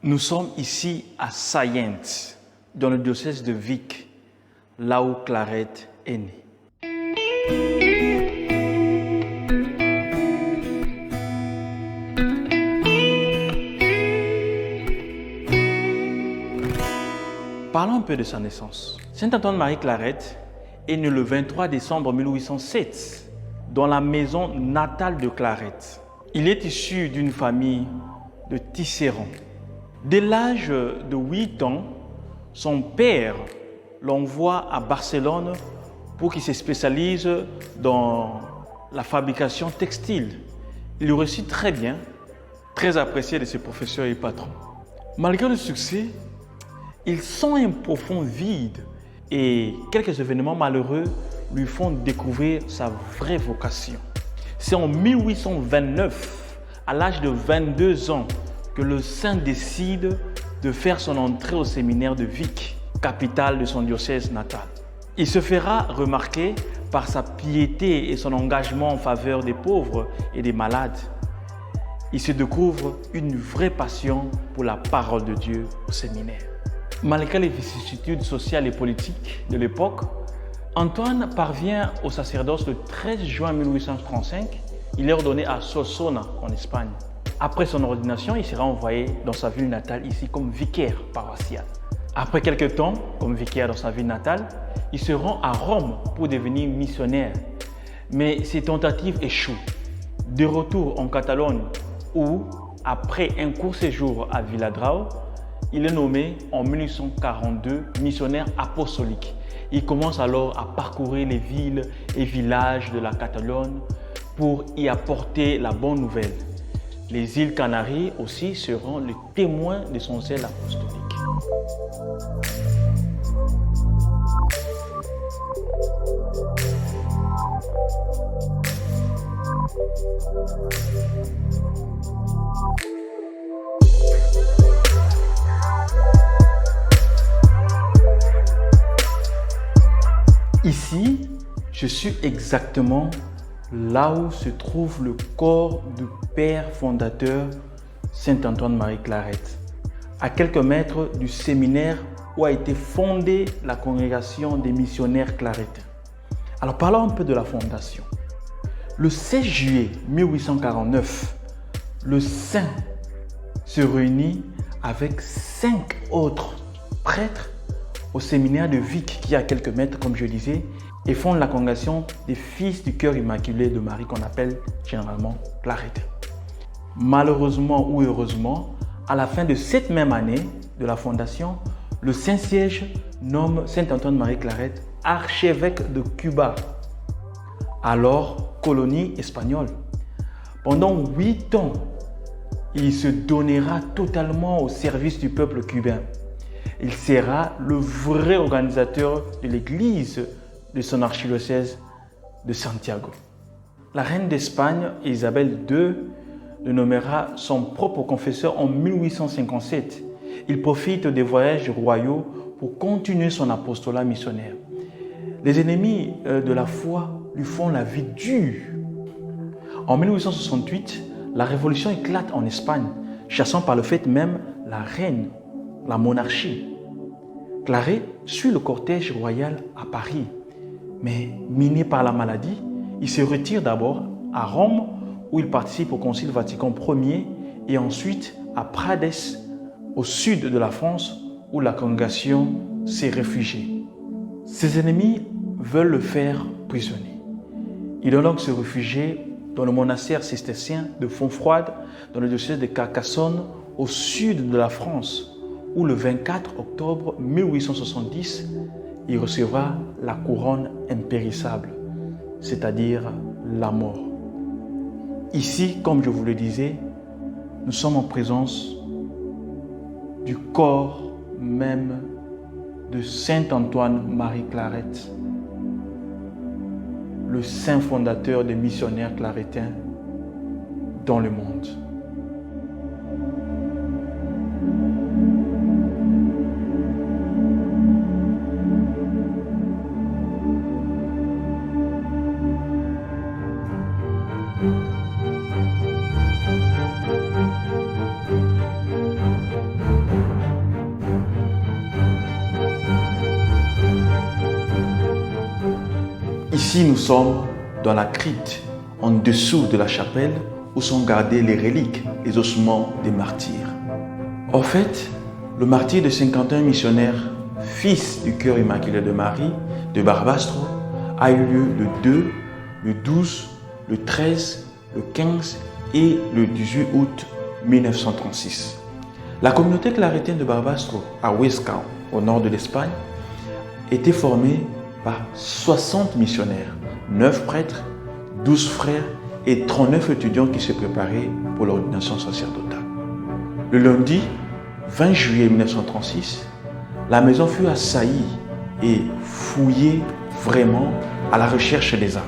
Nous sommes ici à Saillant, dans le diocèse de Vic, là où Clarette est née. Parlons un peu de sa naissance. Saint-Antoine-Marie Clarette est né le 23 décembre 1807 dans la maison natale de Clarette. Il est issu d'une famille de tisserands. Dès l'âge de 8 ans, son père l'envoie à Barcelone pour qu'il se spécialise dans la fabrication textile. Il le réussit très bien, très apprécié de ses professeurs et patrons. Malgré le succès, il sent un profond vide et quelques événements malheureux lui font découvrir sa vraie vocation. C'est en 1829, à l'âge de 22 ans, que le saint décide de faire son entrée au séminaire de Vic, capitale de son diocèse natal. Il se fera remarquer par sa piété et son engagement en faveur des pauvres et des malades. Il se découvre une vraie passion pour la parole de Dieu au séminaire. Malgré les vicissitudes sociales et politiques de l'époque, Antoine parvient au sacerdoce le 13 juin 1835. Il est ordonné à Solsona, en Espagne. Après son ordination, il sera envoyé dans sa ville natale ici comme vicaire paroissial. Après quelques temps, comme vicaire dans sa ville natale, il se rend à Rome pour devenir missionnaire. Mais ses tentatives échouent. De retour en Catalogne, où, après un court séjour à Viladrau, il est nommé en 1842 missionnaire apostolique. Il commence alors à parcourir les villes et villages de la Catalogne pour y apporter la bonne nouvelle. Les îles Canaries aussi seront les témoins de son zèle apostolique. Ici, je suis exactement là où se trouve le corps du père fondateur Saint-Antoine-Marie Clarette, à quelques mètres du séminaire où a été fondée la congrégation des missionnaires claretins. Alors parlons un peu de la fondation. Le 16 juillet 1849, le saint se réunit avec 5 autres prêtres au séminaire de Vic, qui est à quelques mètres, comme je disais, et fonde la congrégation des Fils du Cœur Immaculé de Marie, qu'on appelle généralement Clarette. Malheureusement ou heureusement, à la fin de cette même année de la fondation, le Saint-Siège nomme Saint-Antoine-Marie Clarette archevêque de Cuba, alors colonie espagnole. Pendant 8 ans, il se donnera totalement au service du peuple cubain. Il sera le vrai organisateur de l'église de son archidiocèse de Santiago. La reine d'Espagne, Isabelle II, le nommera son propre confesseur en 1857. Il profite des voyages royaux pour continuer son apostolat missionnaire. Les ennemis de la foi lui font la vie dure. En 1868, la révolution éclate en Espagne, chassant par le fait même la reine, la monarchie. Clarette suit le cortège royal à Paris, mais miné par la maladie, il se retire d'abord à Rome où il participe au Concile Vatican Ier et ensuite à Prades, au sud de la France, où la congrégation s'est réfugiée. Ses ennemis veulent le faire prisonnier. Il doit donc se réfugier dans le monastère cistercien de Fontfroide, dans le diocèse de Carcassonne, au sud de la France, où le 24 octobre 1870, il recevra la couronne impérissable, c'est-à-dire la mort. Ici, comme je vous le disais, nous sommes en présence du corps même de Saint-Antoine-Marie Clarette, le saint fondateur des missionnaires claretins dans le monde. Ici, nous sommes dans la crypte, en dessous de la chapelle, où sont gardés les reliques, les ossements des martyrs. En fait, le martyre de 51 missionnaires, fils du cœur immaculé de Marie, de Barbastro, a eu lieu le 2, le 12, le 13, le 15 et le 18 août 1936. La communauté clarétienne de Barbastro, à Huesca, au nord de l'Espagne, était formée par 60 missionnaires, 9 prêtres, 12 frères et 39 étudiants qui se préparaient pour l'ordination sacerdotale. Le lundi 20 juillet 1936, la maison fut assaillie et fouillée vraiment à la recherche des armes.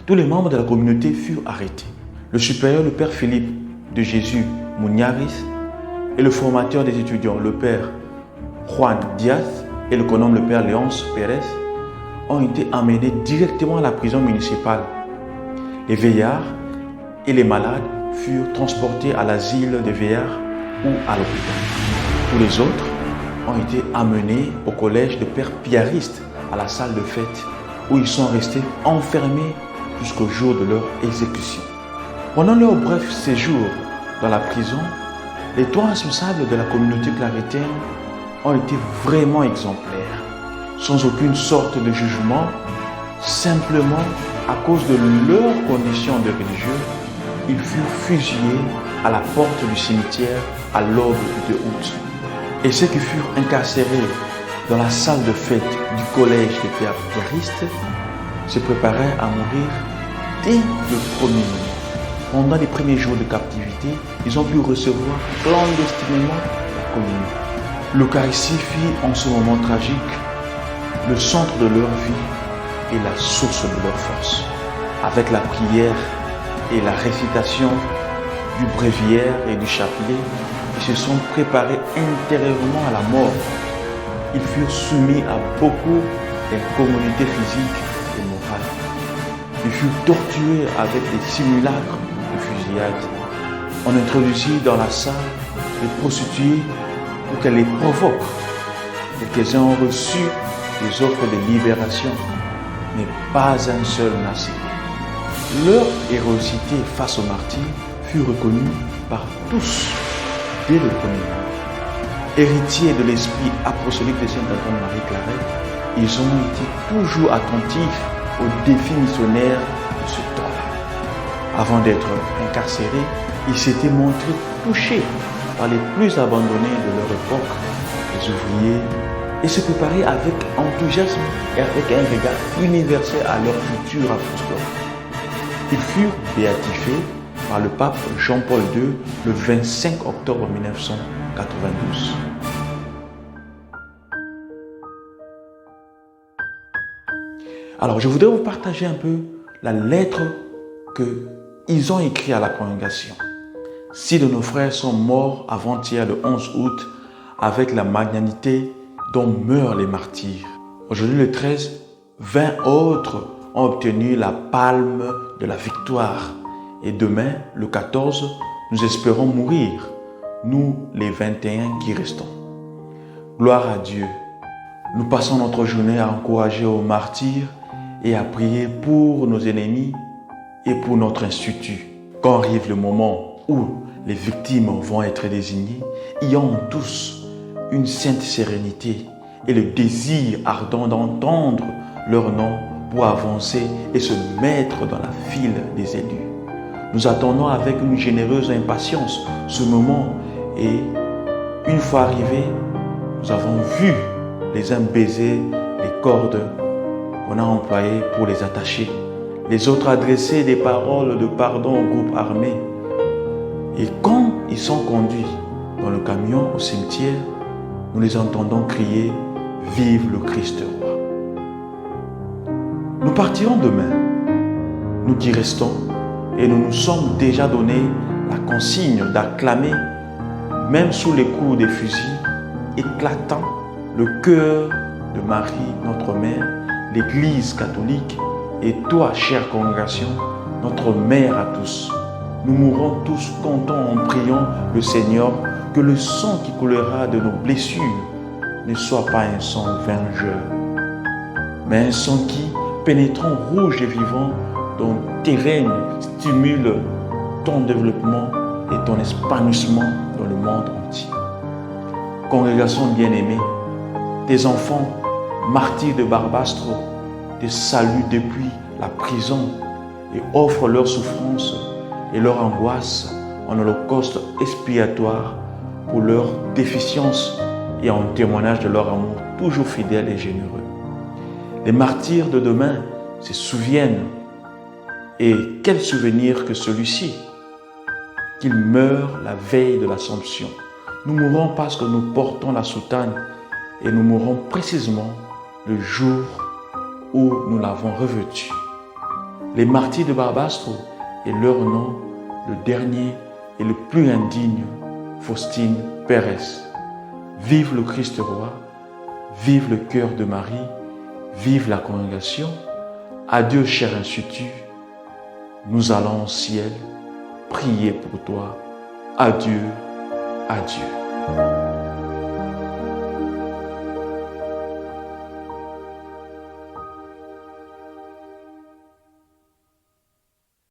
Tous les membres de la communauté furent arrêtés. Le supérieur, le père Philippe de Jésus Muñaris, et le formateur des étudiants, le père Juan Diaz, et l'économe, le père Léonce Pérez, ont été emmenés directement à la prison municipale. Les vieillards et les malades furent transportés à l'asile des vieillards ou à l'hôpital. Tous les autres ont été amenés au collège de pères piaristes, à la salle de fête, où ils sont restés enfermés jusqu'au jour de leur exécution. Pendant leur bref séjour dans la prison, les 3 responsables de la communauté clarétienne ont été vraiment exemplaires, sans aucune sorte de jugement, simplement à cause de leurs conditions de religieux, ils furent fusillés à la porte du cimetière à l'aube du 2 août. Et ceux qui furent incarcérés dans la salle de fête du collège des pères piaristes se préparaient à mourir dès le premier moment. Pendant les premiers jours de captivité, ils ont pu recevoir clandestinement la communion. L'Eucharistie fut en ce moment tragique le centre de leur vie et la source de leur force. Avec la prière et la récitation du bréviaire et du chapelet, ils se sont préparés intérieurement à la mort. Ils furent soumis à beaucoup d'incommunité physique et morale. Ils furent torturés avec des simulacres de fusillade. On introduisit dans la salle des prostituées pour qu'elles les provoquent. Quelques-uns ont reçu des offres de libération, mais pas un seul n'a cédé. Leur héroïcité face aux martyrs fut reconnue par tous dès le premier moment. Héritiers de l'esprit apostolique de Saint-Antoine Marie Claret, ils ont été toujours attentifs aux défis missionnaires de ce temps-là. Avant d'être incarcérés, ils s'étaient montrés touchés par les plus abandonnés de leur époque, les ouvriers, et se préparaient avec enthousiasme et avec un regard universel à leur futur apostole. Ils furent béatifiés par le pape Jean-Paul II le 25 octobre 1992. Alors, je voudrais vous partager un peu la lettre qu'ils ont écrite à la congrégation. 6 de nos frères sont morts avant-hier le 11 août avec la magnanimité dont meurent les martyrs. Aujourd'hui le 13, 20 autres ont obtenu la palme de la victoire. Et demain, le 14, nous espérons mourir, nous les 21 qui restons. Gloire à Dieu. Nous passons notre journée à encourager aux martyrs et à prier pour nos ennemis et pour notre institut. Quand arrive le moment où les victimes vont être désignées, ayons tous une sainte sérénité et le désir ardent d'entendre leur nom pour avancer et se mettre dans la file des élus. Nous attendons avec une généreuse impatience ce moment et une fois arrivé, nous avons vu les uns baiser les cordes qu'on a employées pour les attacher, les autres adresser des paroles de pardon au groupe armé. Et quand ils sont conduits dans le camion au cimetière, nous les entendons crier « Vive le Christ roi ». Nous partirons demain, nous qui restons, et nous nous sommes déjà donné la consigne d'acclamer, même sous les coups des fusils, éclatant le cœur de Marie, notre mère, l'Église catholique, et toi, chère congrégation, notre mère à tous. Nous mourrons tous contents en priant le Seigneur que le sang qui coulera de nos blessures ne soit pas un sang vengeur, mais un sang qui, pénétrant rouge et vivant dans tes veines stimule ton développement et ton épanouissement dans le monde entier. Congrégation bien-aimée, tes enfants, martyrs de Barbastre, te saluent depuis la prison et offrent leur souffrance et leur angoisse en holocauste expiatoire pour leur déficience et en témoignage de leur amour toujours fidèle et généreux. Les martyrs de demain se souviennent, et quel souvenir que celui-ci, qu'ils meurent la veille de l'Assomption. Nous mourrons parce que nous portons la soutane et nous mourrons précisément le jour où nous l'avons revêtue. Les martyrs de Barbastre et leur nom, le dernier et le plus indigne, Faustine Pérez. Vive le Christ roi, vive le cœur de Marie, vive la congrégation. Adieu cher institut, nous allons au ciel prier pour toi. Adieu, adieu.